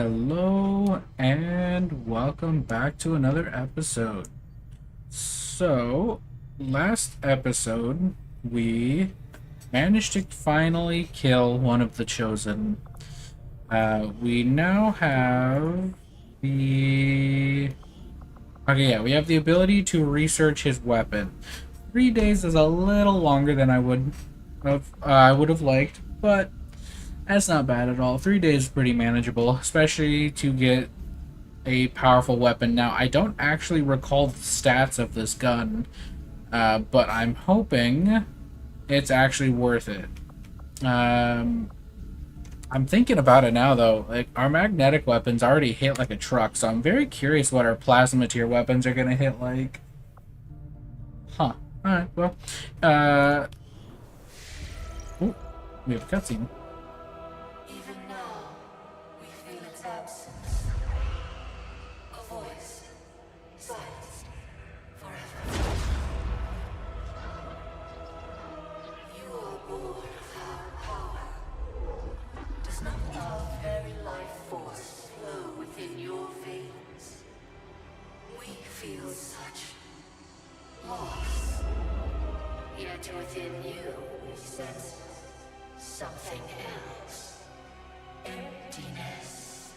Hello and welcome back to another episode. So, last episode we managed to finally kill one of the chosen. We now have the we have the ability to research his weapon. 3 days is a little longer than I would have liked, but that's not bad at all. 3 days is pretty manageable, especially to get a powerful weapon. Now, I don't actually recall the stats of this gun, but I'm hoping it's actually worth it. I'm thinking about it now, though. Like, our magnetic weapons already hit like a truck, so I'm very curious what our plasma tier weapons are gonna hit like. Huh. Alright, well. Ooh, we have a cutscene. Even now, we feel its absence. A voice, silenced forever. You are born of our power. Does not our very life force flow within your veins? We feel such loss. Yet within you, we sense something else. Emptiness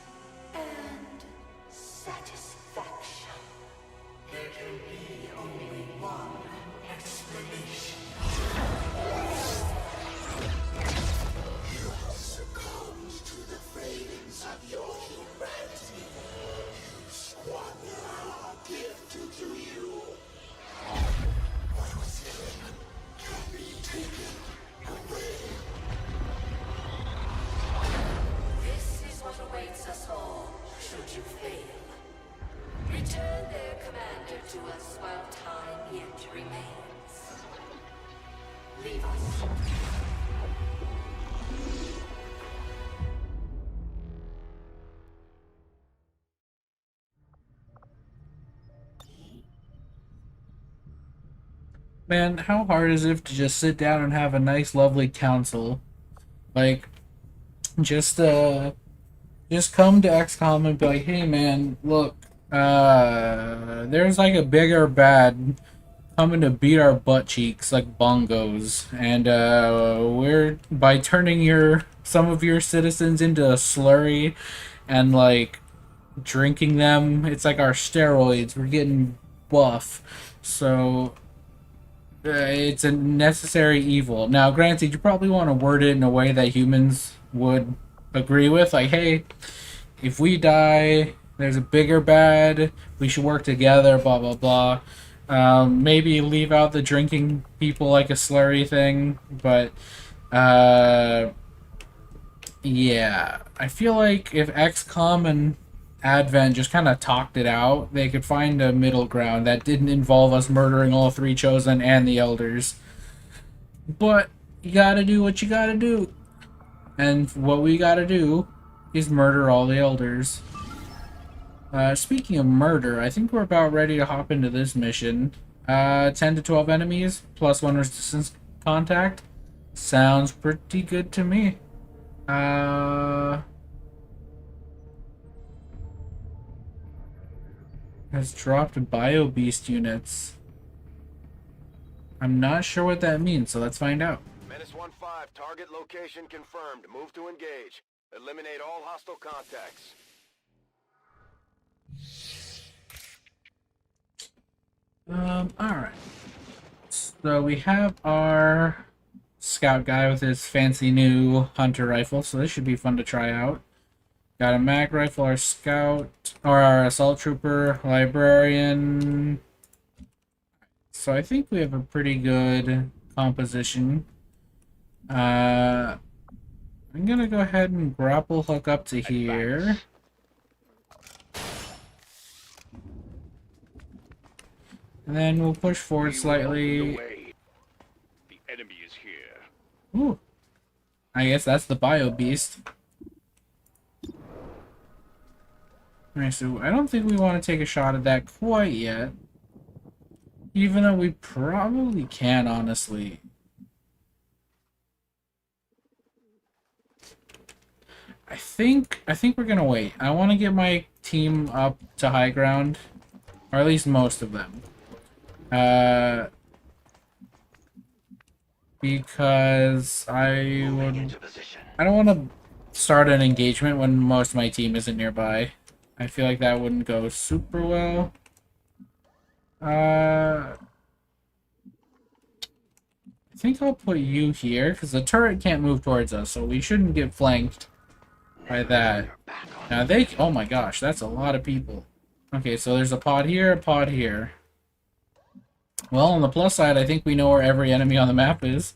and satisfaction. There can be only one explanation. You have succumbed to the cravings of your humanity. You squander our gift to you. What was given can be taken away. This is what awaits us all, should you fail. Return their commander to us while time yet remains. Leave us. Man, how hard is it to just sit down and have a nice, lovely council? Like, just just come to XCom and be like, hey man, look, there's like a bigger bad coming to beat our butt cheeks like bongos, and we're by turning some of your citizens into a slurry and like drinking them, it's like our steroids, we're getting buff. So it's a necessary evil. Now, granted, you probably want to word it in a way that humans would agree with. Like, hey, if we die, there's a bigger bad, we should work together, blah, blah, blah. Maybe leave out the drinking people like a slurry thing, but, yeah. I feel like if XCOM and Advent just kind of talked it out, they could find a middle ground that didn't involve us murdering all three chosen and the elders. But you gotta do what you gotta do. And what we gotta do is murder all the elders. Speaking of murder, I think we're about ready to hop into this mission. 10 to 12 enemies, plus 1 resistance contact. Sounds pretty good to me. Has dropped Bio Beast units. I'm not sure what that means, so let's find out. Menace 1-5, target location confirmed. Move to engage. Eliminate all hostile contacts. Alright. So we have our scout guy with his fancy new hunter rifle, so this should be fun to try out. Got a mag rifle, our scout, or our assault trooper, librarian. So I think we have a pretty good composition. I'm gonna go ahead and grapple hook up to here. And then we'll push forward slightly. The enemy is here. Ooh. I guess that's the Bio Beast. Alright, so I don't think we want to take a shot at that quite yet. Even though we probably can, honestly. I think we're gonna wait. I want to get my team up to high ground, or at least most of them. Because I don't want to start an engagement when most of my team isn't nearby. I feel like that wouldn't go super well. I think I'll put you here, because the turret can't move towards us, so we shouldn't get flanked by that. Now they... Oh my gosh, that's a lot of people. Okay, so there's a pod here, a pod here. Well, on the plus side, I think we know where every enemy on the map is.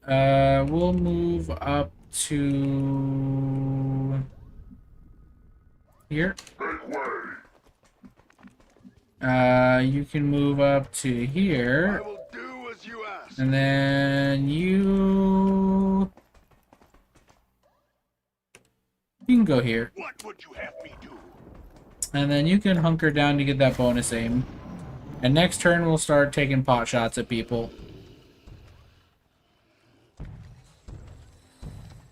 We'll move up to... here. You can move up to here. And then you can go here. What would you have me do? And then you can hunker down to get that bonus aim. And next turn we'll start taking pot shots at people.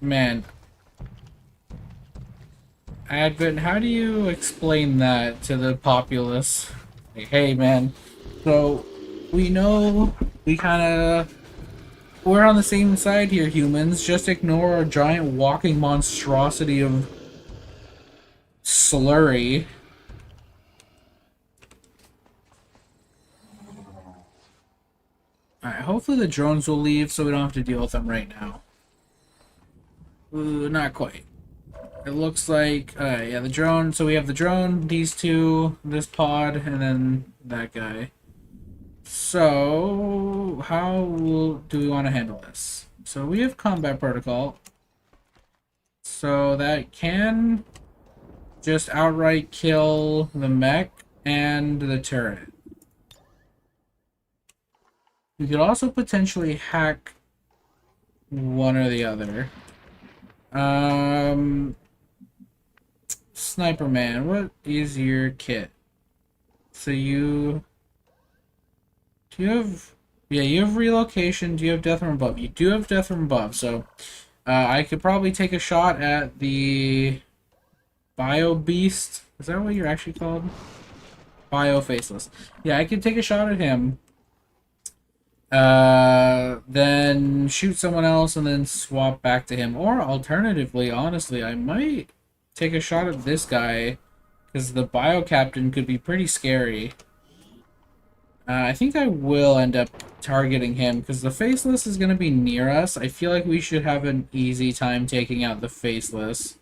Man. Advent, how do you explain that to the populace? Like, hey man, so we know we're on the same side here, humans. Just ignore our giant walking monstrosity of slurry. Alright, hopefully the drones will leave so we don't have to deal with them right now. Ooh, not quite. It looks like, yeah, the drone. So we have the drone, these two, this pod, and then that guy. So, do we want to handle this? So we have combat protocol. So that can just outright kill the mech and the turret. We could also potentially hack one or the other. Sniper man, what is your kit? So you have relocation. Do you have death from above? You do have death from above. So I could probably take a shot at the bio beast. Is that what you're actually called? Bio faceless. Yeah, I could take a shot at him. Then shoot someone else and then swap back to him. Or alternatively, honestly, I might take a shot at this guy, because the bio captain could be pretty scary. I think I will end up targeting him, because the faceless is going to be near us. I feel like we should have an easy time taking out the faceless.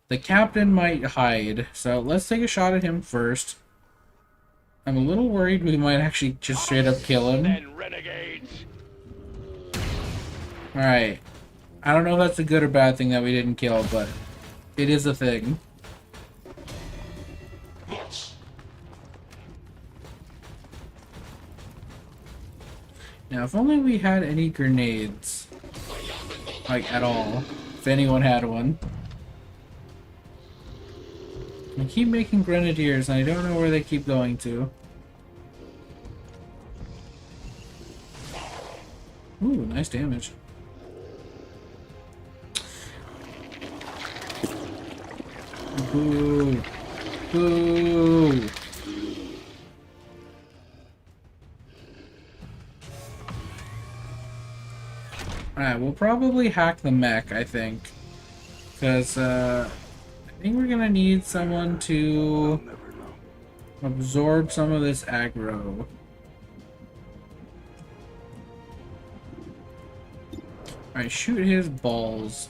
The captain might hide, so let's take a shot at him first. I'm a little worried we might actually just straight up kill him. Alright. I don't know if that's a good or bad thing that we didn't kill, but it is a thing. Now, if only we had any grenades. Like, at all. If anyone had one. I keep making grenadiers, and I don't know where they keep going to. Ooh, nice damage. Boo. Boo. Alright, we'll probably hack the mech, I think. Because, I think we're gonna need someone to absorb some of this aggro. Alright, shoot his balls.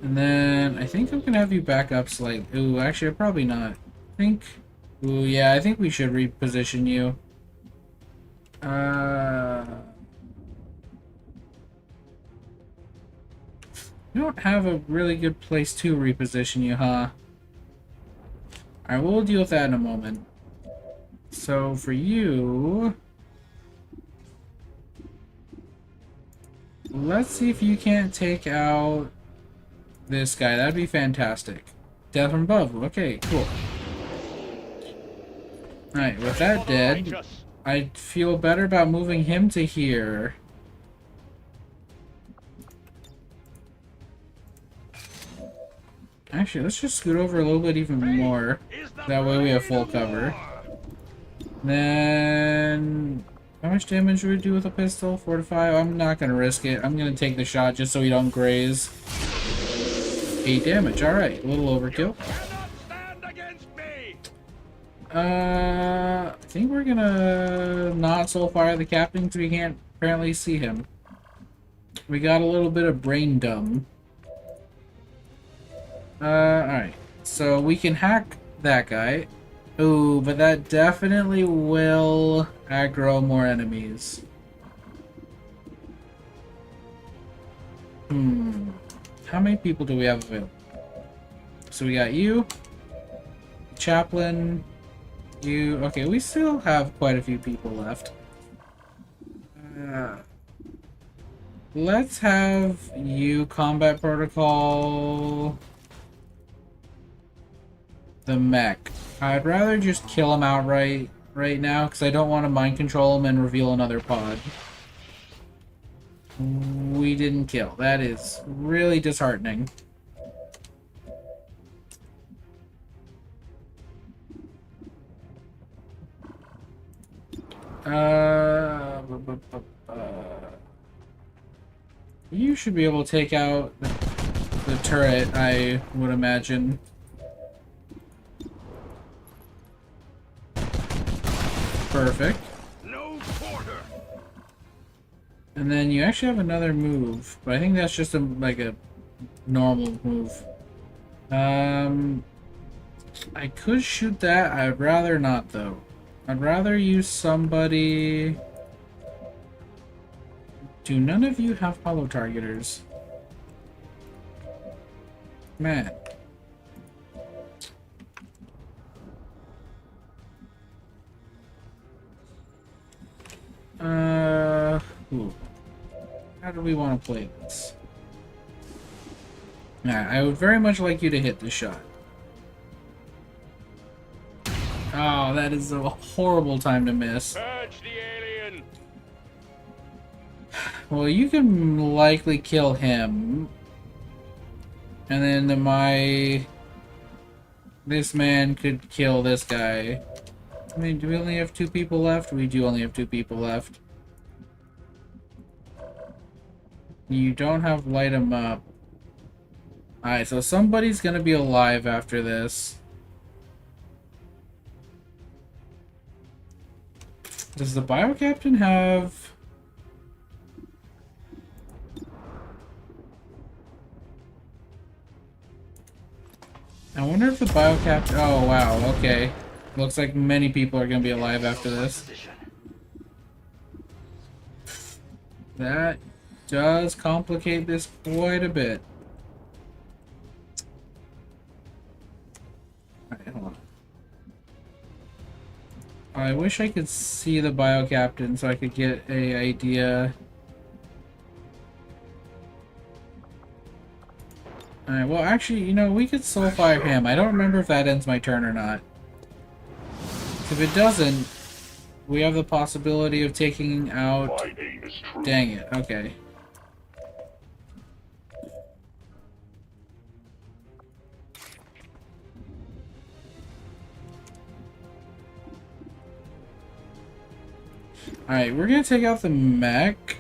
And then I think I'm gonna have you back up slightly. Ooh, actually, probably not. Ooh, yeah, I think we should reposition you. We don't have a really good place to reposition you, huh? Alright, we'll deal with that in a moment. So, for you... let's see if you can't take out this guy. That'd be fantastic. Death from above. Okay, cool. Alright, with that dead, I feel better about moving him to here. Actually, let's just scoot over a little bit even more. That way we have full cover. Then... how much damage do we do with a pistol? 4 to 5? I'm not gonna risk it. I'm gonna take the shot just so we don't graze. 8 damage, alright. A little overkill. I think we're gonna not soul fire the captain because we can't apparently see him. We got a little bit of brain dumb. Alright. So we can hack that guy. Ooh, but that definitely will aggro more enemies. How many people do we have available? So we got you, Chaplain, you. Okay, we still have quite a few people left. Let's have you combat protocol the mech. I'd rather just kill him outright right now because I don't want to mind control him and reveal another pod. We didn't kill. That is really disheartening. You should be able to take out the turret, I would imagine. Perfect. No quarter. And then you actually have another move, but I think that's just like a normal move. I could shoot that. I'd rather not, though. I'd rather use somebody... Do none of you have hollow targeters? Man. Ooh. How do we want to play this? Yeah, I would very much like you to hit the shot. Oh, that is a horrible time to miss. Purge the alien. Well, you can likely kill him. And then this man could kill this guy. I mean, do we only have 2 people left? We do only have 2 people left. You don't have light him up. Alright, so somebody's gonna be alive after this. Does the bio captain have... I wonder if the bio captain... Oh, wow, okay. Looks like many people are gonna be alive after this. That does complicate this quite a bit. Alright, hold on. I wish I could see the bio captain so I could get an idea. Alright, well actually, you know, we could soul fire him. I don't remember if that ends my turn or not. If it doesn't, we have the possibility of taking out... Dang it, okay. Alright, we're gonna take out the mech.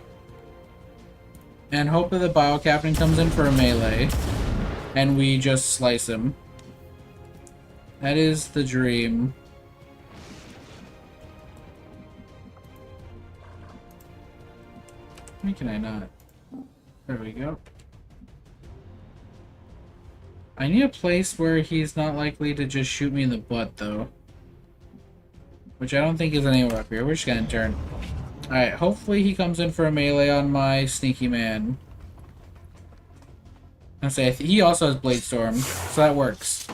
And hope that the bio captain comes in for a melee. And we just slice him. That is the dream. Why can I not? There we go. I need a place where he's not likely to just shoot me in the butt, though. Which I don't think is anywhere up here. We're just gonna turn. Alright, hopefully he comes in for a melee on my sneaky man. I say he also has Blade Storm, so that works.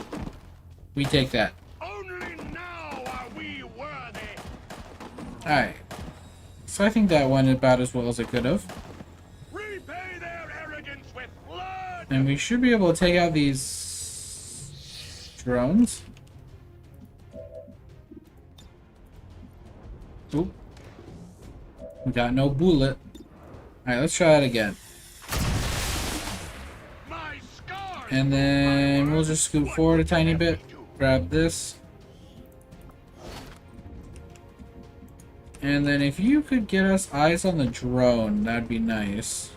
We take that. Only now are we worthy. Alright. So I think that went about as well as it could have. Repay their arrogance with blood. And we should be able to take out these drones. Oop. We got no bullet. Alright, let's try it again. And then we'll just scoot forward a tiny bit. Grab this. And then if you could get us eyes on the drone, that'd be nice.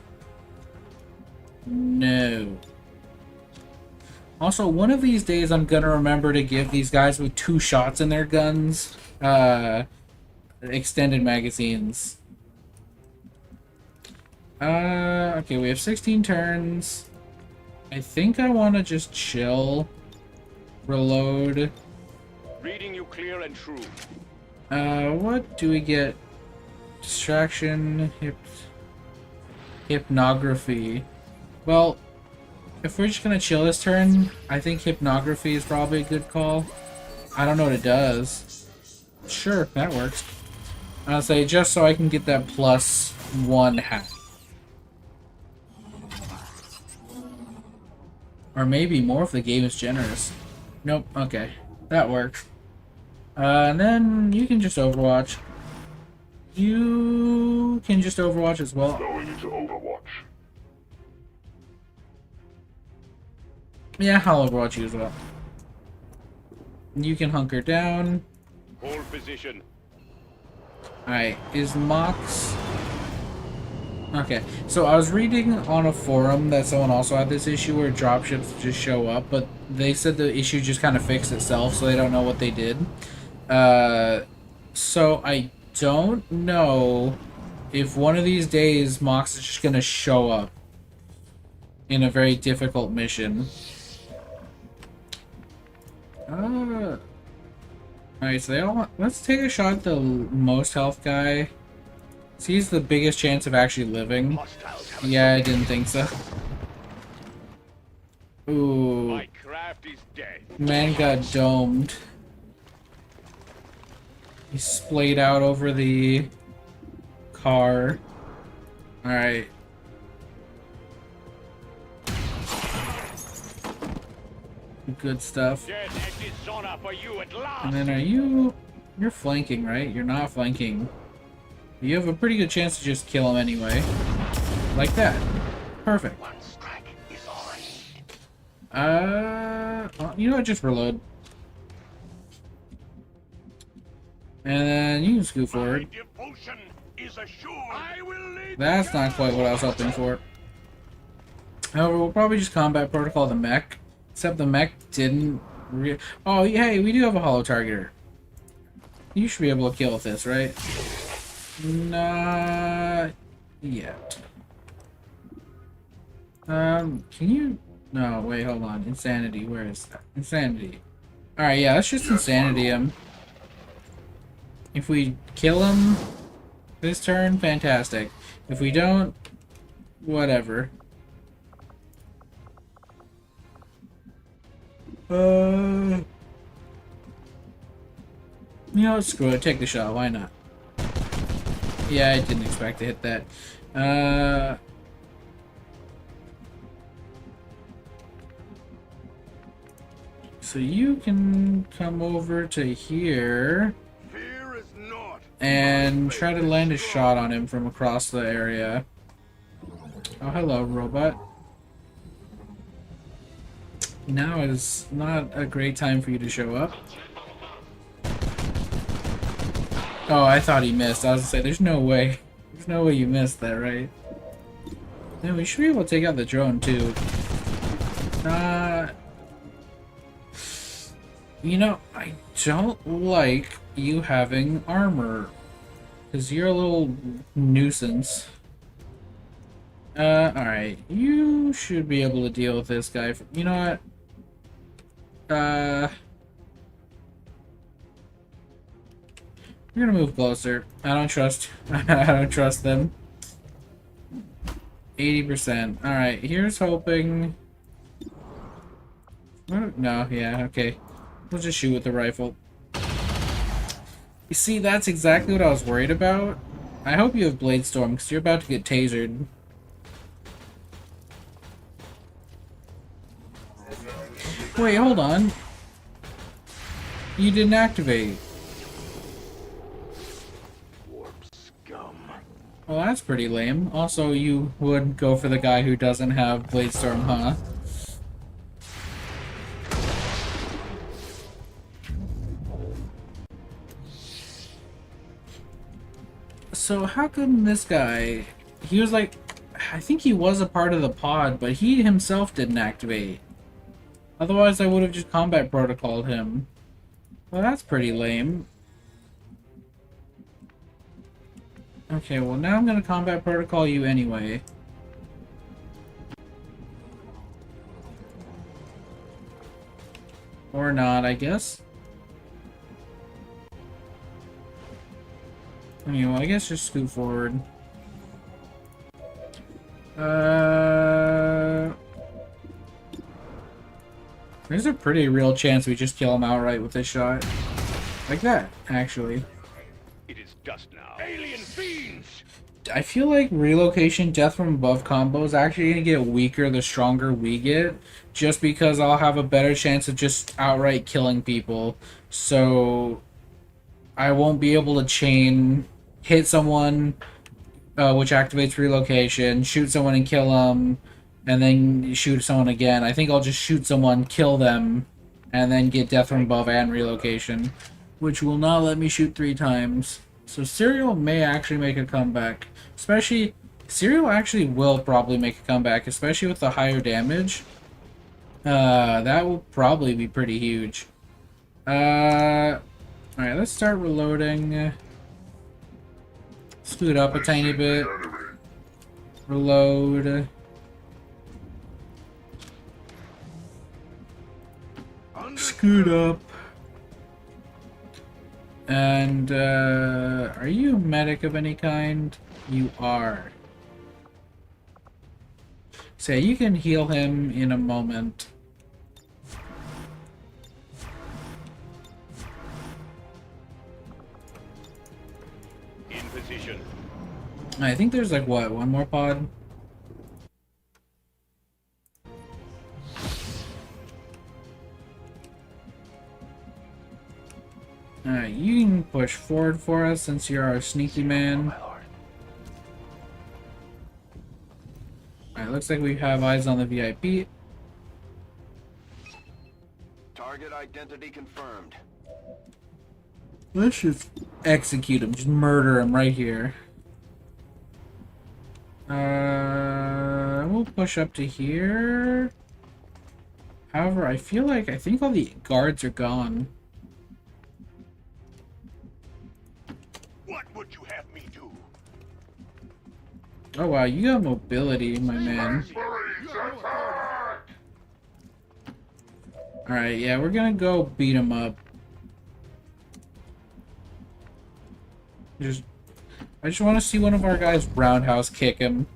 No. Also, one of these days I'm gonna remember to give these guys with 2 shots in their guns, extended magazines. Okay, we have 16 turns. I think I want to just chill. Reload. Reading you clear and true. What do we get? Distraction, hypnography. Well, if we're just gonna chill this turn, I think hypnography is probably a good call. I don't know what it does. Sure, that works. I'll say just so I can get that +1 hat. Or maybe more if the game is generous. Nope, okay. That works. And then you can just Overwatch. You can just Overwatch as well. Going into Overwatch. Yeah, I'll Overwatch you as well. You can hunker down. Hold position. Alright, is Mox... Okay, so I was reading on a forum that someone also had this issue where dropships just show up, but they said the issue just kind of fixed itself, so they don't know what they did. So I don't know if one of these days Mox is just gonna show up in a very difficult mission. Alright, so they all want... Let's take a shot at the most health guy. So he's the biggest chance of actually living. Yeah, I didn't think so. Ooh. My craft is dead. Man got domed. He splayed out over the car. Alright. Good stuff. Dead exit zona for you at last. And then are you... You're flanking, right? You're not flanking. You have a pretty good chance to just kill him anyway. Like that. Perfect. One strike is all I need. Well, you know what? Just reload. And then you can scoot forward. Devotion is assured. I will lead. That's not quite what I was hoping for. However, we'll probably just combat protocol the mech. Except the mech didn't oh, hey, we do have a hollow targeter. You should be able to kill with this, right? Not yet. Can you... No, wait, hold on. Insanity, where is that? Insanity. Alright, yeah, let's just insanity him. If we kill him this turn, fantastic. If we don't, whatever. You know, screw it, take the shot, why not? Yeah, I didn't expect to hit that. So you can come over to here Fear is not. and try to land a shot on him from across the area. Oh, hello, robot. Now is not a great time for you to show up. Oh, I thought he missed. I was gonna say, there's no way. There's no way you missed that, right? Then we should be able to take out the drone, too. You know, I don't like you having armor. Because you're a little nuisance. Alright. You should be able to deal with this guy. You know what? You're gonna move closer. I don't trust... I don't trust them. 80%. Alright, here's hoping... No, yeah, okay. We'll just shoot with the rifle. You see, that's exactly what I was worried about. I hope you have Blade Storm, because you're about to get tasered. Wait, hold on. You didn't activate. Well, that's pretty lame. Also, you would go for the guy who doesn't have Bladestorm, huh? So how come this guy, he was like, I think he was a part of the pod, but he himself didn't activate. Otherwise I would have just combat protocoled him. Well, that's pretty lame. Okay, well now I'm gonna combat protocol you anyway. Or not, I guess. I mean, well, I guess just scoot forward. There's a pretty real chance we just kill him outright with this shot. Like that, actually. It is dust now. Alien fiends! I feel like relocation death from above combo is actually gonna get weaker the stronger we get, just because I'll have a better chance of just outright killing people. So I won't be able to chain, hit someone, which activates relocation, shoot someone and kill them, and then shoot someone again. I think I'll just shoot someone, kill them, and then get death from above and relocation, which will not let me shoot 3 times. So Serial may actually make a comeback. Especially, Serial actually will probably make a comeback, especially with the higher damage. That will probably be pretty huge. Alright, let's start reloading. Scoot up a tiny bit. Reload. Scoot up. And, are you a medic of any kind? You are. So you can heal him in a moment. In position. I think there's like, what, one more pod? Alright, you can push forward for us since you're our sneaky man. Alright, looks like we have eyes on the VIP. Target identity confirmed. Let's just execute him, just murder him right here. We'll push up to here. However, I think all the guards are gone. What would you have me do? Oh wow, you got mobility, my man. Alright, yeah, we're gonna go beat him up. I just want to see one of our guys roundhouse kick him.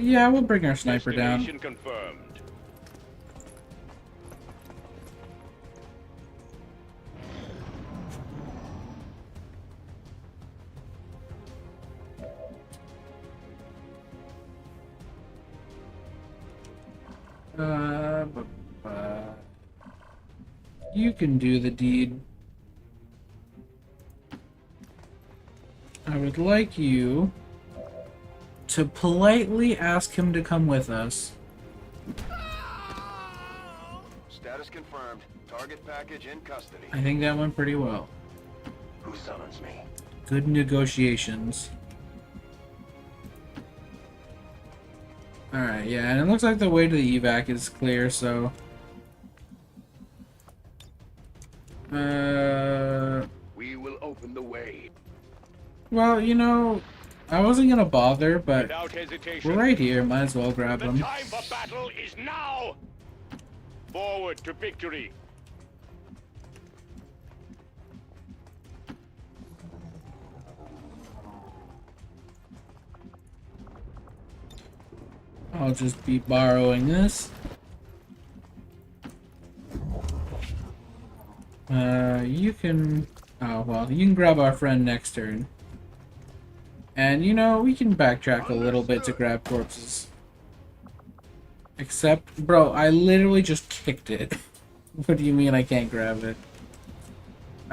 Yeah, we'll bring our sniper down. Destination confirmed. You can do the deed. I would like you to politely ask him to come with us. Status confirmed. Target package in custody. I think that went pretty well. Who summons me? Good negotiations. Alright, yeah, and it looks like the way to the evac is clear, so... We will open the way. Well, you know, I wasn't gonna bother, but Without hesitation. we're right here, might as well grab The them. time for battle is now! Forward to victory! I'll just be borrowing this. You can... Oh, well, you can grab our friend next turn. And, you know, we can backtrack a little bit to grab corpses. Except, bro, I literally just kicked it. What do you mean I can't grab it?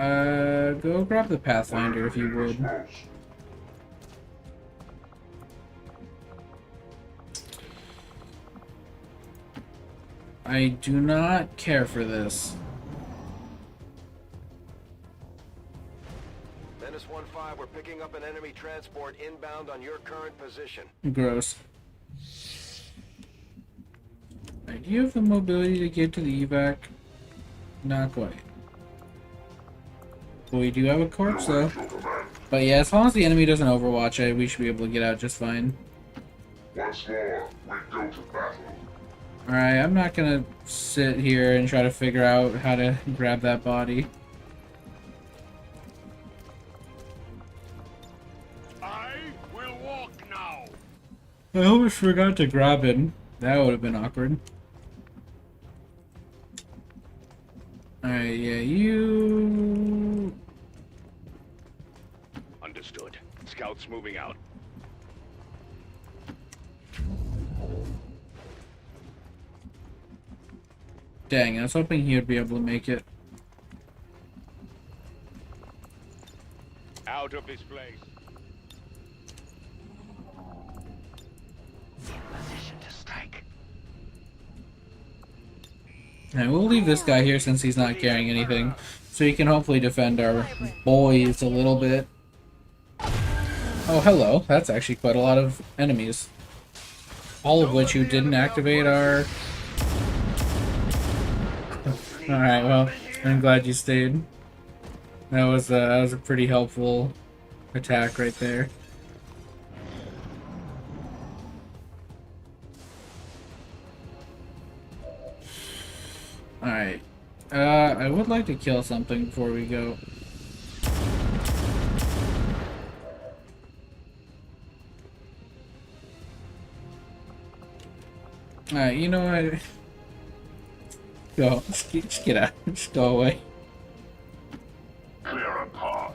Go grab the Pathfinder if you would. I do not care for this. Menace 1-5, we're picking up an enemy transport inbound on your current position. Gross. Alright, do you have the mobility to get to the evac? Not quite. But we do have a corpse though. But yeah, as long as the enemy doesn't overwatch it, we should be able to get out just fine. Once more, we go to battle. Alright, I'm not gonna sit here and try to figure out how to grab that body. I will walk now. I almost forgot to grab him. That would have been awkward. Alright, yeah, you... Understood. Scouts moving out. Dang, I was hoping he would be able to make it. Out of this place. Position to strike. Alright, we'll leave this guy here since he's not carrying anything. So he can hopefully defend our boys a little bit. Oh, hello. That's actually quite a lot of enemies. All of which who didn't activate our... Alright, well, I'm glad you stayed. That was a pretty helpful attack right there. Alright. I would like to kill something before we go. Alright, you know what? Go. Just get out. Just go away. Clear a path.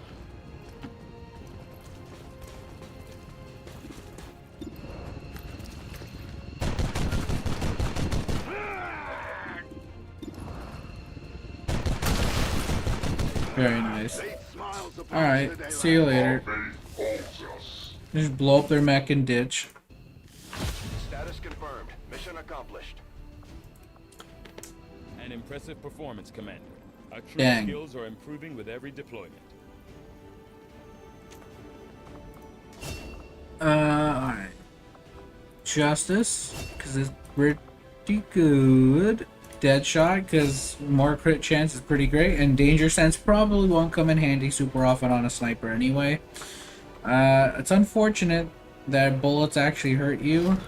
Very nice. Alright, see you later. Faith holds us. Just blow up their mech and ditch. Status confirmed. Mission accomplished. An impressive performance, Commander. Our troop Dang. skills are improving with every deployment. Alright. Justice, because it's pretty good. Deadshot, because more crit chance is pretty great. And Danger Sense probably won't come in handy super often on a sniper anyway. It's unfortunate that bullets actually hurt you.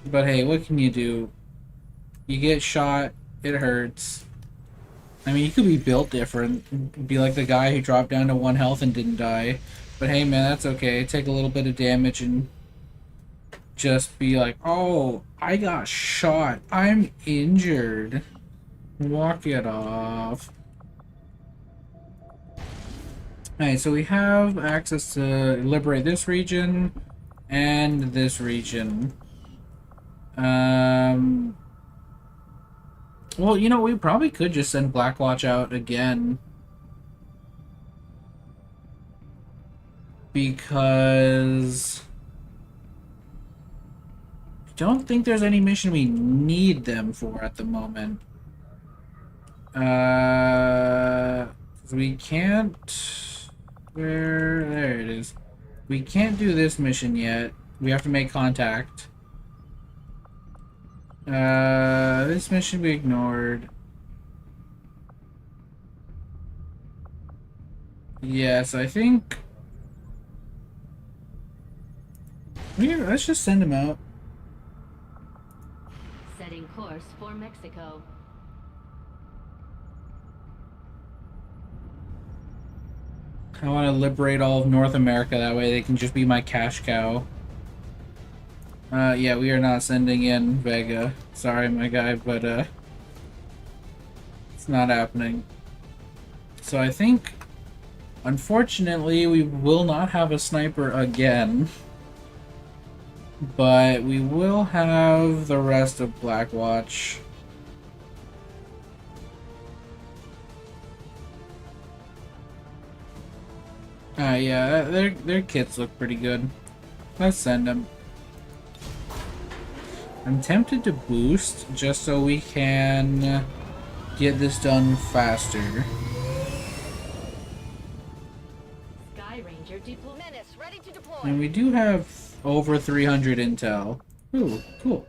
But hey, what can you do? You get shot, it hurts. I mean, you could be built different. Be like the guy who dropped down to 1 health and didn't die. But hey, man, that's okay. Take a little bit of damage and just be like, oh, I got shot. I'm injured. Walk it off. Alright, so we have access to liberate this region and this region. Well, you know, we probably could just send Blackwatch out again. Because I don't think there's any mission we need them for at the moment. We can't... There it is. We can't do this mission yet. We have to make contact. This mission we ignored. Yes, I think... Yeah, let's just send him out. Setting course for Mexico. I want to liberate all of North America, that way they can just be my cash cow. Yeah, we are not sending in Vega. Sorry, my guy, but, it's not happening. So I think, unfortunately, we will not have a sniper again. But we will have the rest of Blackwatch. Yeah, their kits look pretty good. Let's send them. I'm tempted to boost just so we can get this done faster. Sky Ranger deploy. Menace, ready to deploy. And we do have over 300 intel. Ooh, cool.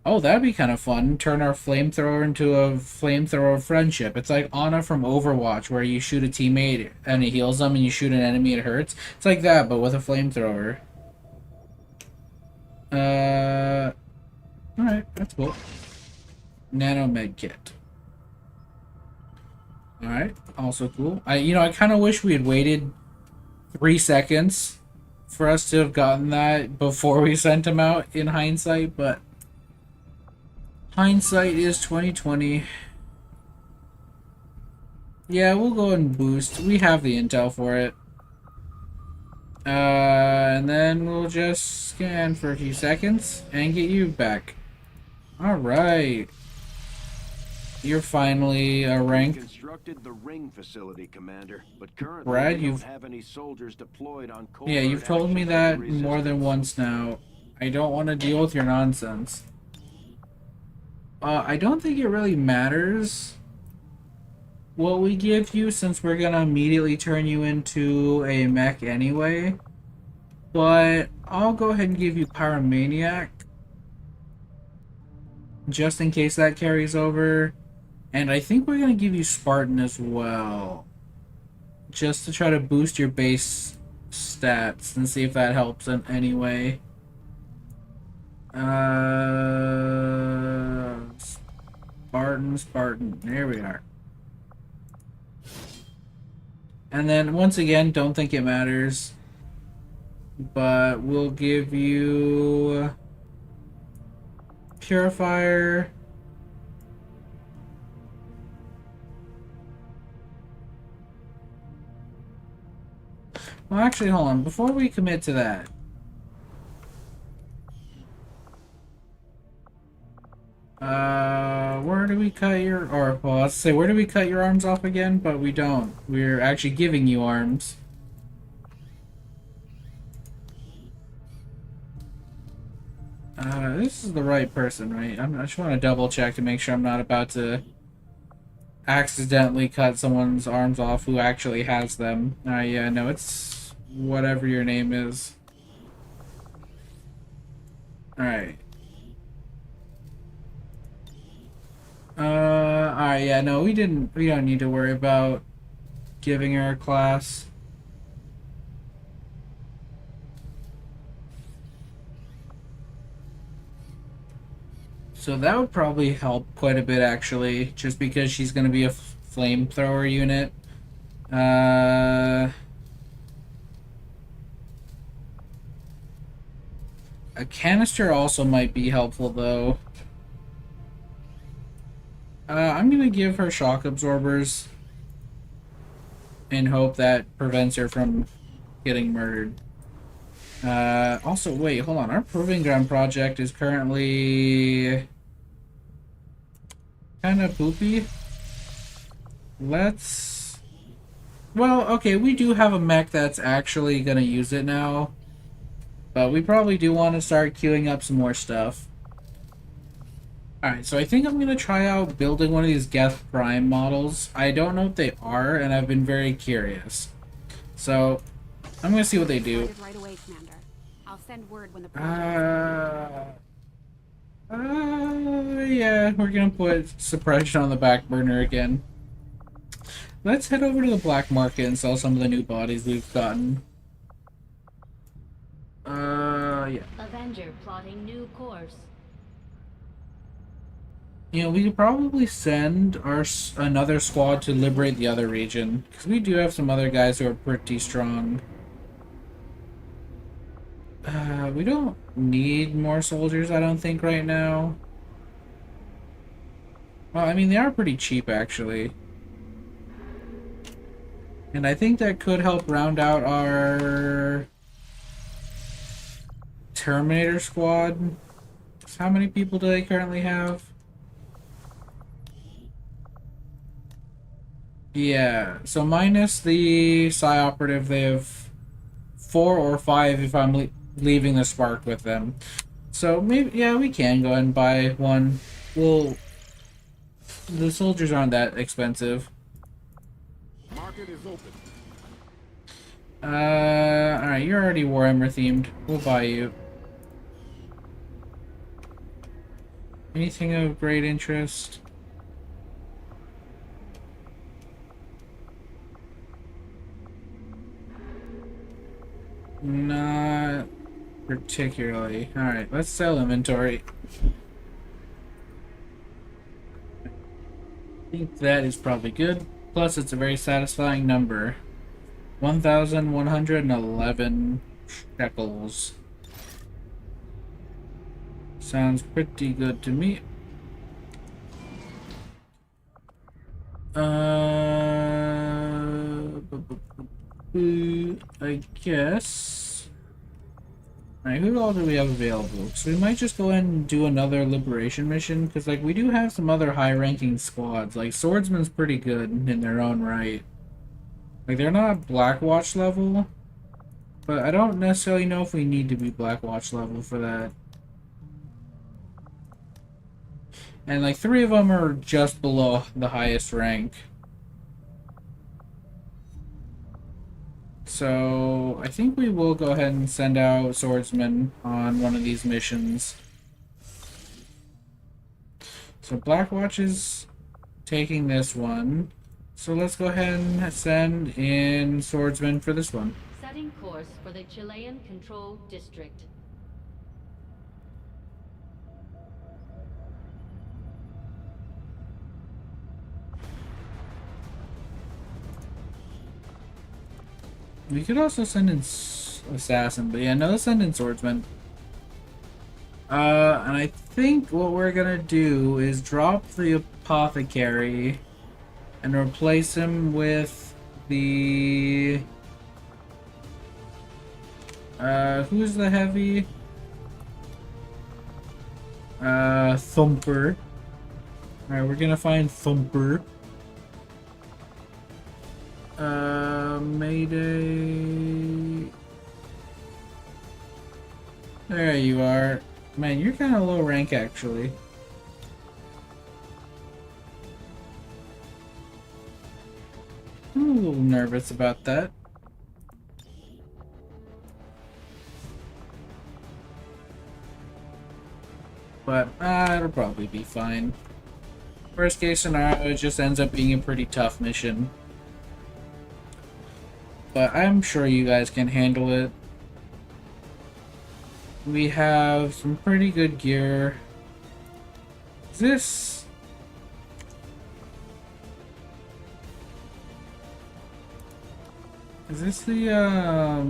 Oh, that'd be kind of fun. Turn our flamethrower into a flamethrower of friendship. It's like Ana from Overwatch, where you shoot a teammate and it heals them, and you shoot an enemy and it hurts. It's like that, but with a flamethrower. Alright, that's cool. Nano med kit. Alright, also cool. I kind of wish we had waited 3 seconds for us to have gotten that before we sent him out in hindsight, but hindsight is 2020. Yeah, we'll go and boost. We have the intel for it. And then we'll just scan for a few seconds and get you back. Alright. You're finally ranked. Constructed the ring facility, Commander, but currently Brad, we you've... don't have any soldiers deployed on Yeah, you've told me that more than once now. I don't want to deal with your nonsense. I don't think it really matters what we give you, since we're gonna immediately turn you into a mech anyway. But I'll go ahead and give you Pyromaniac, just in case that carries over. And I think we're gonna give you Spartan as well, just to try to boost your base stats and see if that helps in any way. Spartan. There we are. And then, once again, don't think it matters, but we'll give you Purifier. Well, actually, hold on. Before we commit to that, where do we cut your, or, well, let's say, where do we cut your arms off again? But we don't. We're actually giving you arms. This is the right person, right? I just want to double check to make sure I'm not about to accidentally cut someone's arms off who actually has them. Yeah, no, it's whatever your name is. Alright. Alright, yeah, no, we don't need to worry about giving her a class. So that would probably help quite a bit, actually, just because she's going to be a flamethrower unit. A canister also might be helpful, though. I'm going to give her shock absorbers and hope that prevents her from getting murdered. Also, wait, hold on. Our Proving Ground project is currently kind of poopy. Let's... Well, okay, we do have a mech that's actually gonna use it now, but we probably do want to start queuing up some more stuff. Alright, so I think I'm gonna try out building one of these Geth Prime models. I don't know if they are, and I've been very curious. So, I'm gonna see what they do. Right away, Commander. I'll send word when the yeah, we're gonna put suppression on the back burner again. Let's head over to the black market and sell some of the new bodies we've gotten. Yeah. Avenger plotting new course. You know, we could probably send another squad to liberate the other region, because we do have some other guys who are pretty strong. We don't need more soldiers, I don't think, right now. Well, I mean, they are pretty cheap, actually. And I think that could help round out our Terminator squad. How many people do they currently have? Yeah, so minus the Psi Operative, they have 4 or 5 if I'm leaving the Spark with them. So maybe, yeah, we can go ahead and buy one. Well, the soldiers aren't that expensive. Market is open. Alright, you're already Warhammer themed. We'll buy you. Anything of great interest? Not particularly. Alright, let's sell inventory. I think that is probably good. Plus, it's a very satisfying number. 1,111 shekels. Sounds pretty good to me. I guess. Alright, who all do we have available? So we might just go ahead and do another liberation mission, because like we do have some other high-ranking squads. Like Swordsman's pretty good in their own right. Like they're not Blackwatch level, but I don't necessarily know if we need to be Blackwatch level for that. And like 3 of them are just below the highest rank. So I think we will go ahead and send out Swordsman on one of these missions. So Blackwatch is taking this one. So let's go ahead and send in Swordsman for this one. Setting course for the Chilean controlled district. We could also send in Assassin, but yeah, no, let's send in Swordsman. And I think what we're gonna do is drop the Apothecary and replace him with the... who's the heavy? Thumper. Alright, we're gonna find Thumper. Mayday. There you are. Man, you're kind of low rank actually. I'm a little nervous about that. But it'll probably be fine. Worst case scenario, it just ends up being a pretty tough mission. But I'm sure you guys can handle it. We have some pretty good gear. Is this... Is this the, I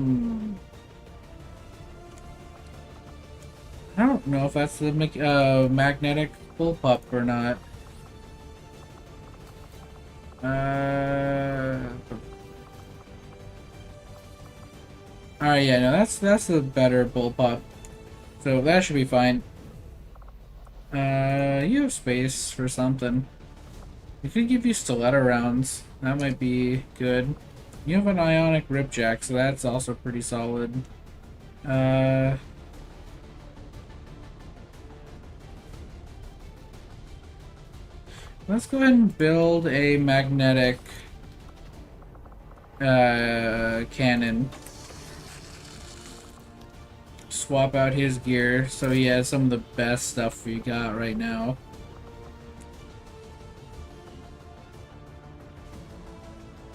don't know if that's the magnetic bullpup or not. Alright, yeah, no, that's the better bullpup. So that should be fine. You have space for something. We could give you stiletto rounds. That might be good. You have an ionic ripjack, so that's also pretty solid. Let's go ahead and build a magnetic cannon. Swap out his gear so he has some of the best stuff we got right now.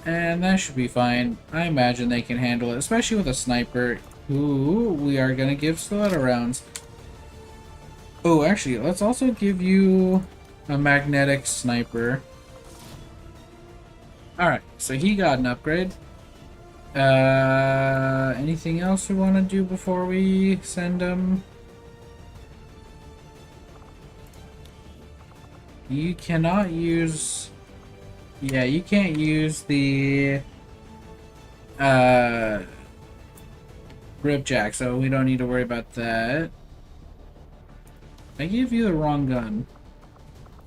And that should be fine. I imagine they can handle it, especially with a sniper. Ooh, we are gonna give stiletto rounds. Oh, actually, let's also give you a magnetic sniper. Alright, so he got an upgrade. Anything else we want to do before we send him? You cannot use... Yeah, you can't use the ripjack, so we don't need to worry about that. I gave you the wrong gun.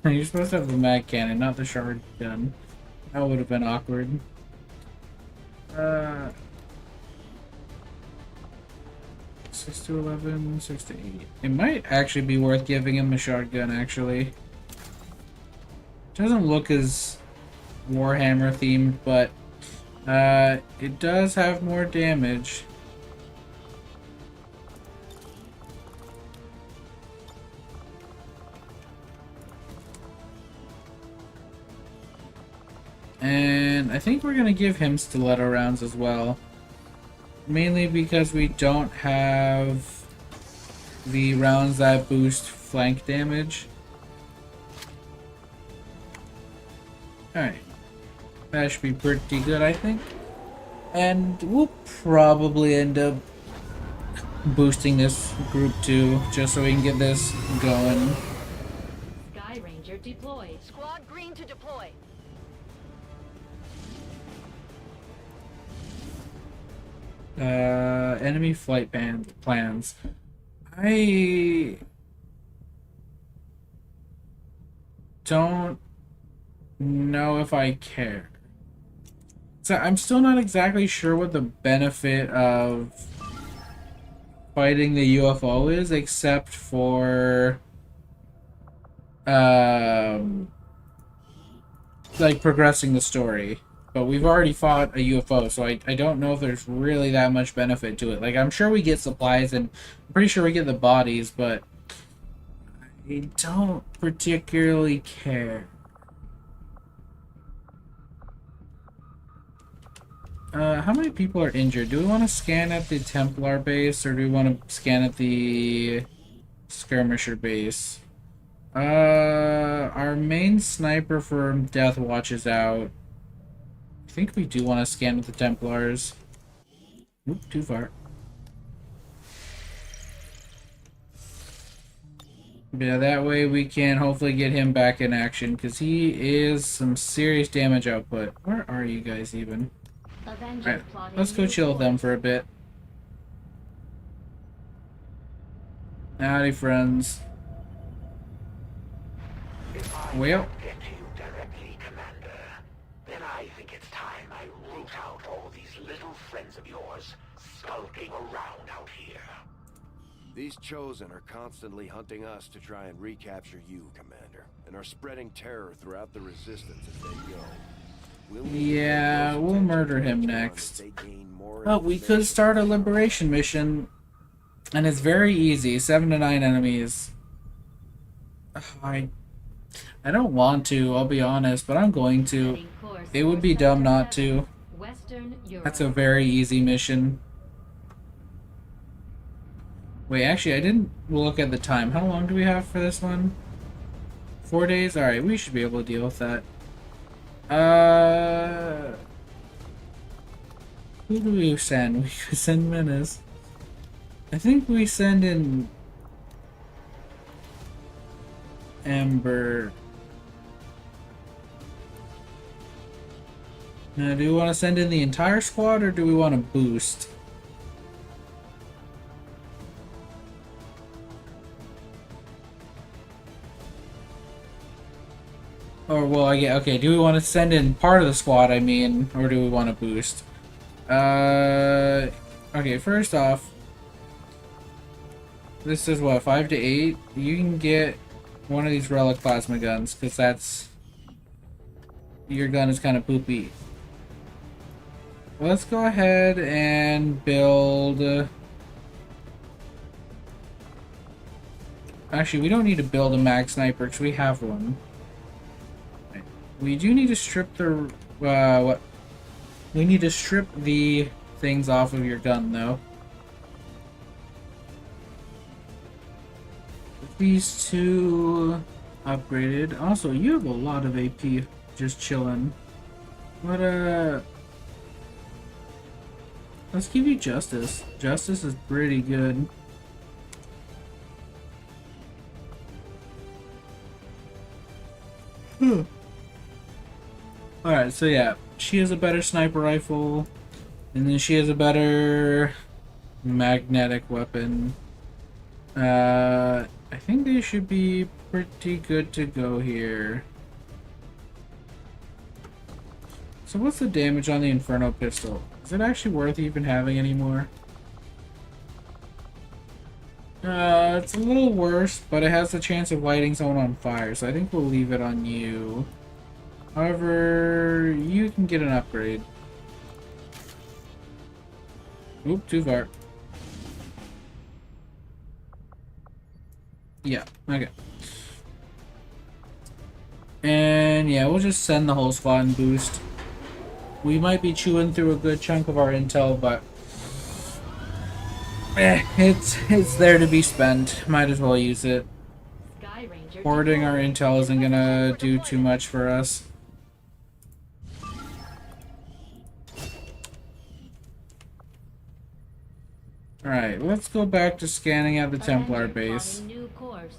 You're supposed to have the mag cannon, not the shard gun. That would have been awkward. 6 to 11, 6 to 8. It might actually be worth giving him a shotgun, actually. Doesn't look as Warhammer themed, but it does have more damage. And I think we're gonna give him stiletto rounds as well. Mainly because we don't have the rounds that boost flank damage. Alright. That should be pretty good, I think. And we'll probably end up boosting this group too, just so we can get this going. Sky Ranger deployed. Squad green to deploy. Enemy flight plans. I don't know if I care. So I'm still not exactly sure what the benefit of fighting the UFO is, except for like progressing the story. But we've already fought a UFO, so I don't know if there's really that much benefit to it. Like, I'm sure we get supplies, and I'm pretty sure we get the bodies, but I don't particularly care. How many people are injured? Do we want to scan at the Templar base, or do we want to scan at the Skirmisher base? Our main sniper for Death Watch is out. I think we do want to scan with the Templars. Oop, too far. Yeah, that way we can hopefully get him back in action, because he is some serious damage output. Where are you guys even? Alright, let's go chill with them for a bit. Howdy, friends. Well, Get to you directly, Commander. Then I think it's time I root out all these little friends of yours skulking around out here. These Chosen are constantly hunting us to try and recapture you, Commander, and are spreading terror throughout the Resistance as they go. yeah, we'll murder him next. Oh, we could start a liberation mission, and it's very easy. 7 to 9 enemies. I don't want to, I'll be honest, but I'm going to. It would be dumb not to. That's a very easy mission. Wait, actually, I didn't look at the time. How long do we have for this one? 4 days? Alright, we should be able to deal with that. Who do we send? We could send Menace. I think we send in Ember. Now, do we want to send in the entire squad, or do we want to boost? Or, well, okay, do we want to send in part of the squad, I mean, or do we want to boost? Okay, first off, this is what, 5 to 8? You can get one of these relic plasma guns, because that's... your gun is kind of poopy. Let's go ahead and build... Actually, we don't need to build a mag sniper, because we have one. We do need to strip the... what? We need to strip the things off of your gun, though. These two upgraded. Also, you have a lot of AP just chilling. But, let's give you Justice. Justice is pretty good. Alright, so yeah, she has a better sniper rifle, and then she has a better magnetic weapon. I think they should be pretty good to go here. So what's the damage on the Inferno pistol? Is it actually worth even having anymore? It's a little worse, but it has the chance of lighting someone on fire, so I think we'll leave it on you. However, you can get an upgrade. Oop, too far. Yeah, okay. And yeah, we'll just send the whole squad and boost. We might be chewing through a good chunk of our intel, but it's there to be spent. Might as well use it. Sky Ranger Hoarding our intel isn't gonna do too much for us. Alright, let's go back to scanning out the Templar base. New course.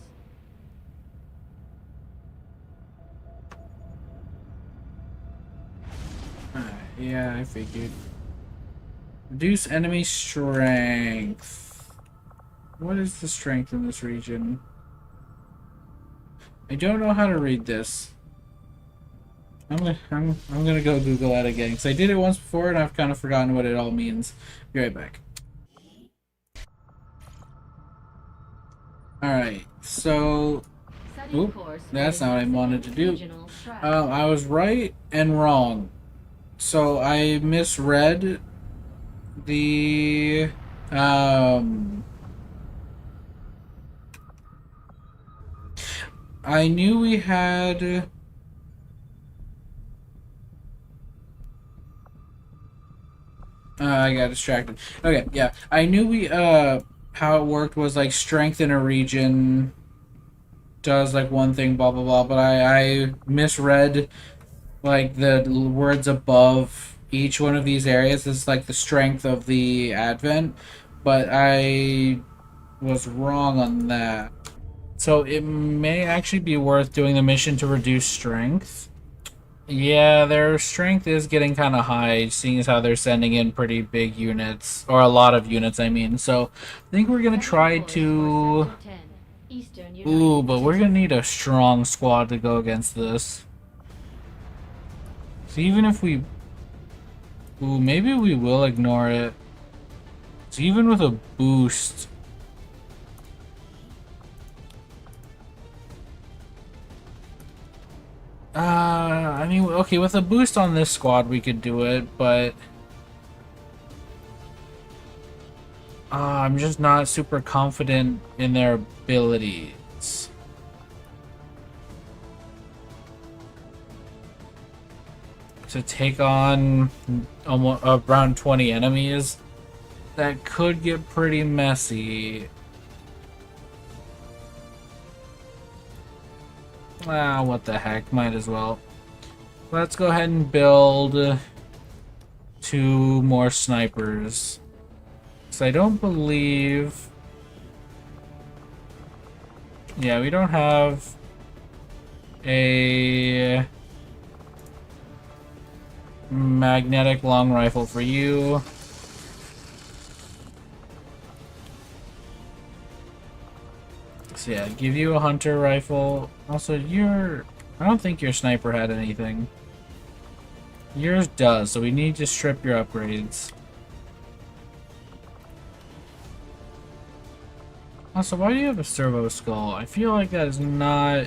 Yeah, I figured. Reduce enemy strength. What is the strength in this region? I don't know how to read this. I'm gonna go Google that again because I did it once before and I've kind of forgotten what it all means. Be right back. Alright, so oop, that's not what I wanted to do. I was right and wrong. So I misread the I knew we had I got distracted. Okay, yeah. I knew we how it worked was like strength in a region does like one thing, blah blah blah, but I misread like the words above each one of these areas is like the strength of the Advent, but I was wrong on that. So it may actually be worth doing the mission to reduce strength. Yeah, their strength is getting kind of high, seeing as how they're sending in pretty big units, or a lot of units, I mean. So I think we're gonna try to... Ooh, but we're gonna need a strong squad to go against this. So even if we... Ooh, maybe we will ignore it. So even with a boost... I mean, okay, with a boost on this squad we could do it, but... I'm just not super confident in their abilities. To take on almost around 20 enemies, that could get pretty messy. Ah, what the heck, might as well. Let's go ahead and build 2 more snipers. So I don't believe... Yeah, we don't have a magnetic long rifle for you. So yeah, give you a hunter rifle. Also, I don't think your sniper had anything. Yours does, so we need to strip your upgrades. Also, why do you have a servo skull? I feel like that is not...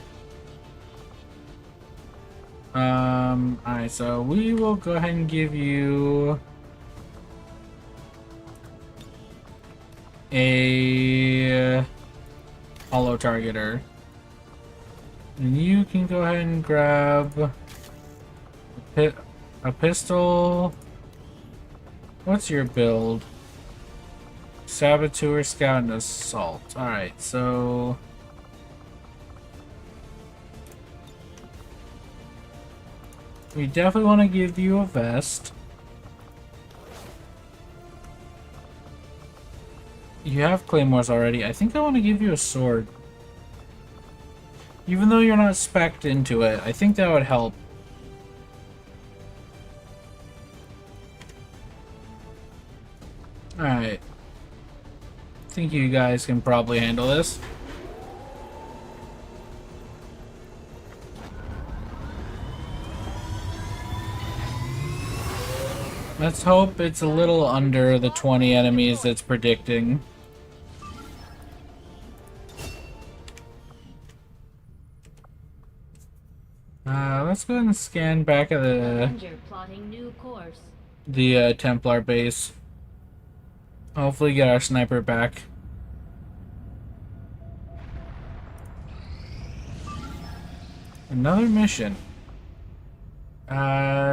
Alright, so we will go ahead and give you a hollow targeter. And you can go ahead and grab a pistol. What's your build? Saboteur, Scout, and Assault. Alright, so... we definitely want to give you a vest. You have claymores already. I think I want to give you a sword. Even though you're not spec'd into it, I think that would help. Alright. I think you guys can probably handle this. Let's hope it's a little under the 20 enemies it's predicting. Let's go ahead and scan back at Commander plotting new course. the Templar base. Hopefully get our sniper back. Another mission.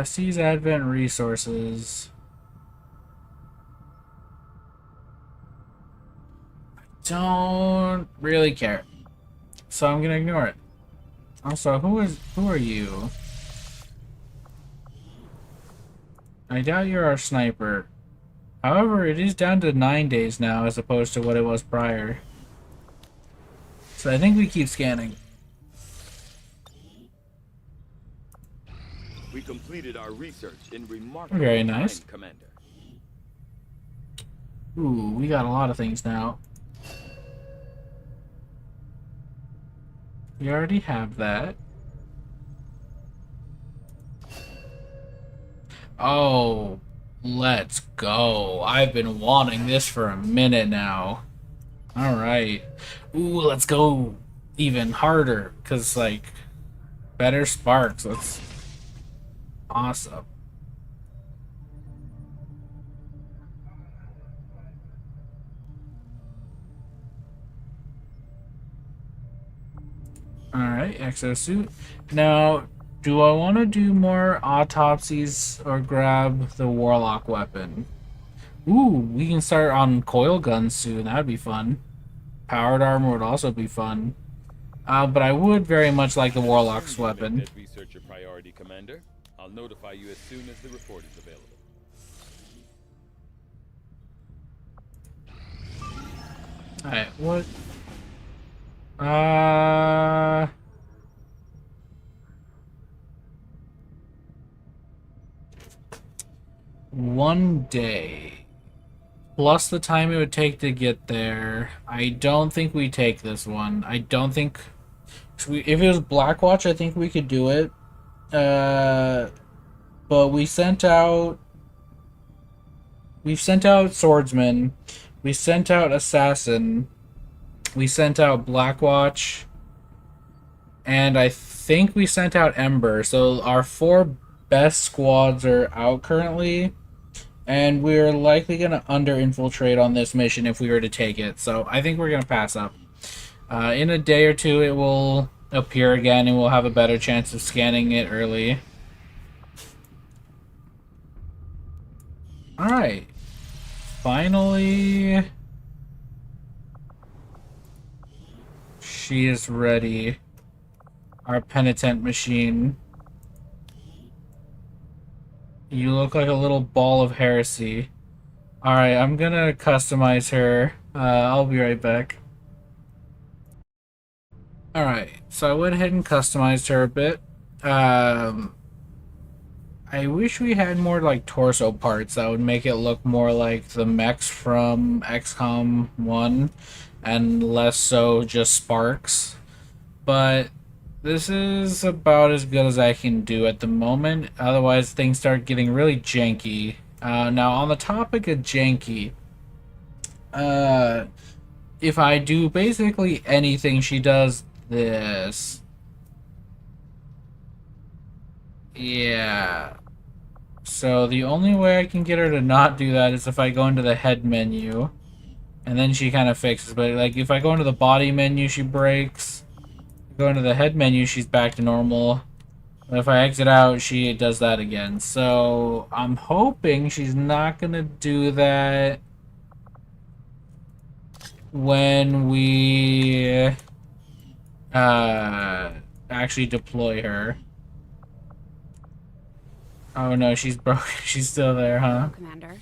Seize Advent resources. Don't really care. So I'm gonna ignore it. Also, who are you? I doubt you're our sniper. However, it is down to 9 days now as opposed to what it was prior. So I think we keep scanning. We completed our research in remarkable Very nice. time, Commander. Ooh, we got a lot of things now. We already have that. Oh, let's go. I've been wanting this for a minute now. Alright. Ooh, let's go even harder. Because, like, better sparks. That's awesome. Alright, exosuit. Now, do I want to do more autopsies or grab the warlock weapon? Ooh, we can start on coil guns soon. That'd be fun. Powered armor would also be fun. But I would very much like the warlock's weapon. Make that research a priority, Commander. I'll notify you as soon as the report is available. Alright, what? One day. Plus the time it would take to get there. I don't think we take this one. I don't think... If it was Blackwatch, I think we could do it. But we sent out... We've sent out Swordsman. We sent out Assassin. We sent out Blackwatch. And I think we sent out Ember. So our 4 best squads are out currently. And we're likely going to under-infiltrate on this mission if we were to take it. So I think we're going to pass up. In a day or two, it will appear again, and we'll have a better chance of scanning it early. Alright. Finally... She is ready. Our penitent machine. You look like a little ball of heresy. Alright, I'm gonna customize her. I'll be right back. Alright, so I went ahead and customized her a bit. I wish we had more like torso parts that would make it look more like the mechs from XCom 1 and less so just sparks. But this is about as good as I can do at the moment. Otherwise, things start getting really janky. Now, on the topic of janky, if I do basically anything, she does this. Yeah. So the only way I can get her to not do that is if I go into the head menu. And then she kind of fixes. But like if I go into the body menu, she breaks. Go into the head menu, she's back to normal. But if I exit out, she does that again. So I'm hoping she's not gonna do that when we actually deploy her. Oh no, she's broken. She's still there, huh? Commander.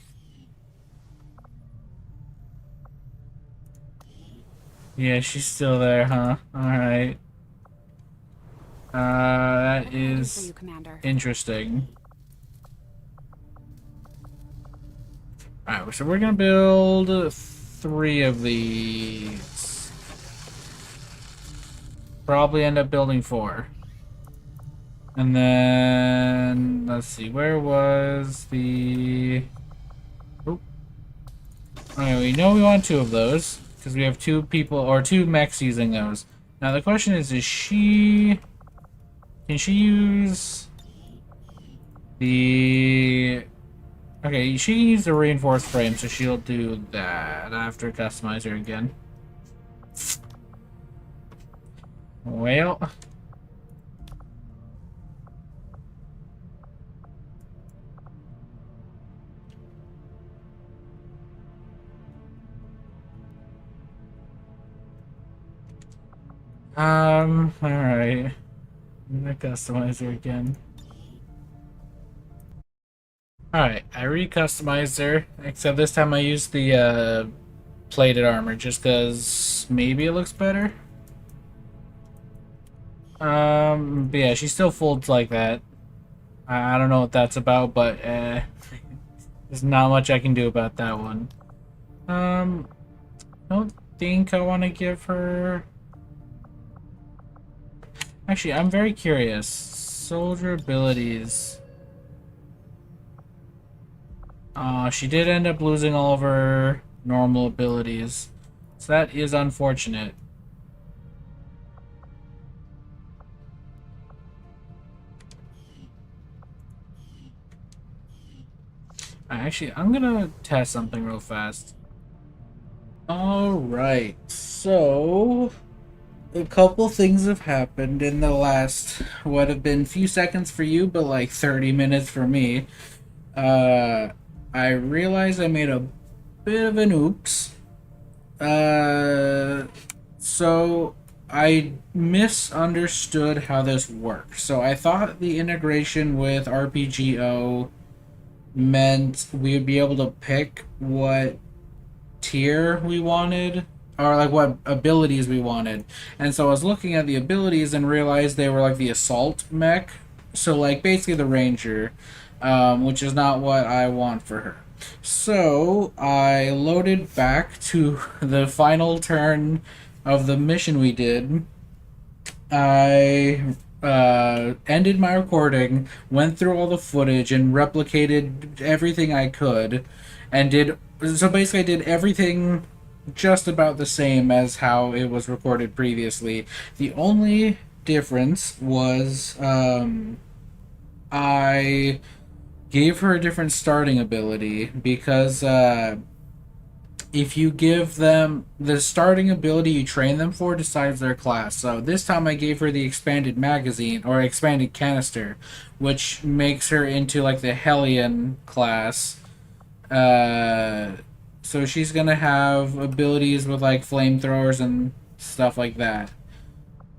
Yeah, she's still there, huh? Alright. That is interesting. Alright, so we're gonna build 3 of these. Probably end up building 4. And then, let's see, where was the... Oh. Okay, we know we want 2 of those, because we have 2 people, or 2 mechs using those. Now the question is she... Can she use... the... Okay, she can use the reinforced frame, so she'll do that. I have to customize her again. Well... alright. I'm gonna customize her again. Alright, I re-customized her, except this time I used the plated armor just because maybe it looks better. But yeah, she still folds like that. I don't know what that's about, but there's not much I can do about that one. I don't think I want to give her... Actually, I'm very curious. Soldier abilities. She did end up losing all of her normal abilities. So that is unfortunate. Actually, I'm gonna test something real fast. Alright, so... a couple things have happened in the last, what have been few seconds for you, but like 30 minutes for me. I realized I made a bit of an oops. So I misunderstood how this works. So I thought the integration with RPGO meant we would be able to pick what tier we wanted, or like what abilities we wanted. And so I was looking at the abilities and realized they were like the assault mech, so like basically the ranger, which is not what I want for her. So I loaded back to the final turn of the mission we did. I ended my recording, went through all the footage and replicated everything I could, and so basically I did everything just about the same as how it was recorded previously. The only difference was I gave her a different starting ability, because if you give them the starting ability you train them for decides their class. So this time I gave her the expanded magazine, or expanded canister, which makes her into like the Hellion class. So she's gonna have abilities with like flamethrowers and stuff like that.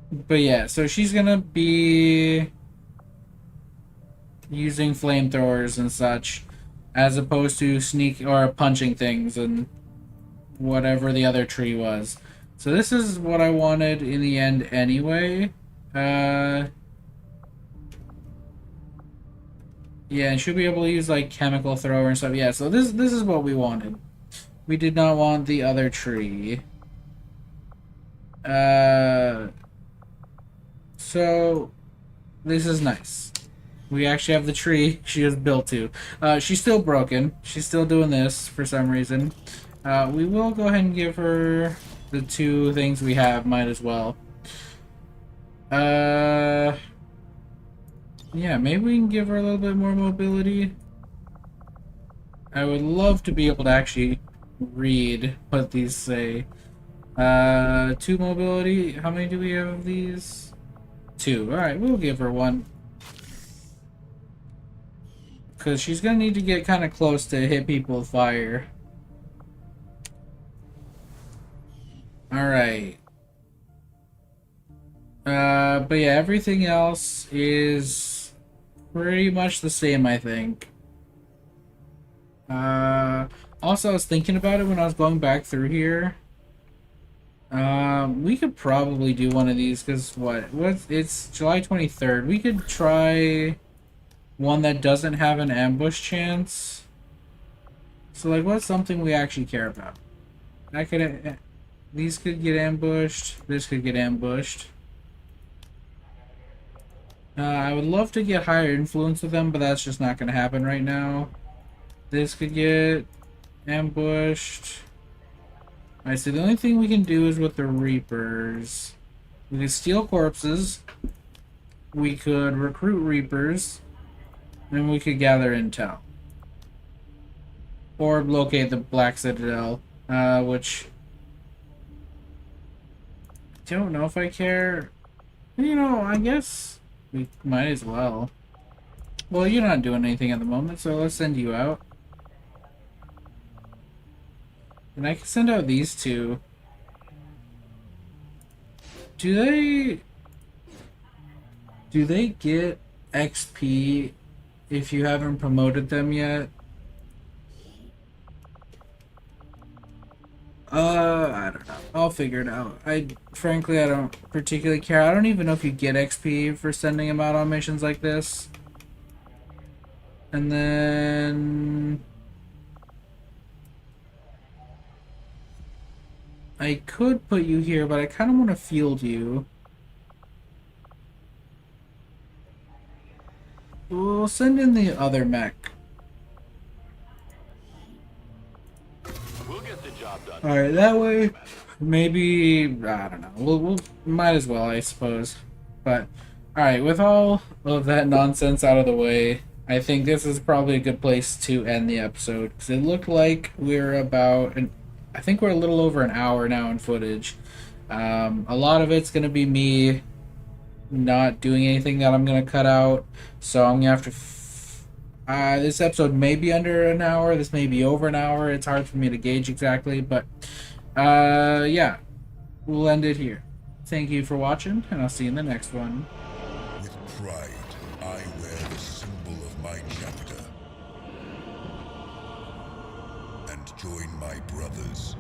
But yeah, so she's gonna be using flamethrowers and such, as opposed to sneak or punching things and whatever the other tree was. So this is what I wanted in the end anyway. Yeah, and she'll be able to use like chemical thrower and stuff. Yeah, so this is what we wanted. We did not want the other tree. So this is nice. We actually have the tree she was built to. She's still broken. She's still doing this for some reason. We will go ahead and give her the 2 things we have, might as well. Yeah, maybe we can give her a little bit more mobility. I would love to be able to actually read what these say. 2 mobility. How many do we have of these? 2. Alright, we'll give her 1. Because she's going to need to get kind of close to hit people with fire. Alright. But yeah, everything else is pretty much the same, I think. Also, I was thinking about it when I was going back through here. We could probably do one of these, because it's July 23rd. We could try one that doesn't have an ambush chance. So, like, what's something we actually care about? These could get ambushed. This could get ambushed. I would love to get higher influence with them, but that's just not going to happen right now. This could get ambushed. Alright, so the only thing we can do is with the Reapers. We could steal corpses. We could recruit Reapers. And we could gather intel. Or locate the Black Citadel, which... I don't know if I care. You know, I guess we might as well. Well, you're not doing anything at the moment, so let's send you out. And I can send out these two. Do they get XP if you haven't promoted them yet? I don't know. I'll figure it out. Frankly, I don't particularly care. I don't even know if you get XP for sending them out on missions like this. And then... I could put you here, but I kind of want to field you. We'll send in the other mech. We'll get the job done. Alright, that way, maybe, I don't know, we'll might as well, I suppose. But, alright, with all of that nonsense out of the way, I think this is probably a good place to end the episode, because it looked like we're I think we're a little over an hour now in footage. A lot of it's going to be me not doing anything that I'm going to cut out, so I'm going to have to... this episode may be under an hour, this may be over an hour, it's hard for me to gauge exactly, but yeah, we'll end it here. Thank you for watching, and I'll see you in the next one. With pride, I wear the symbol of my chapter, and join my brothers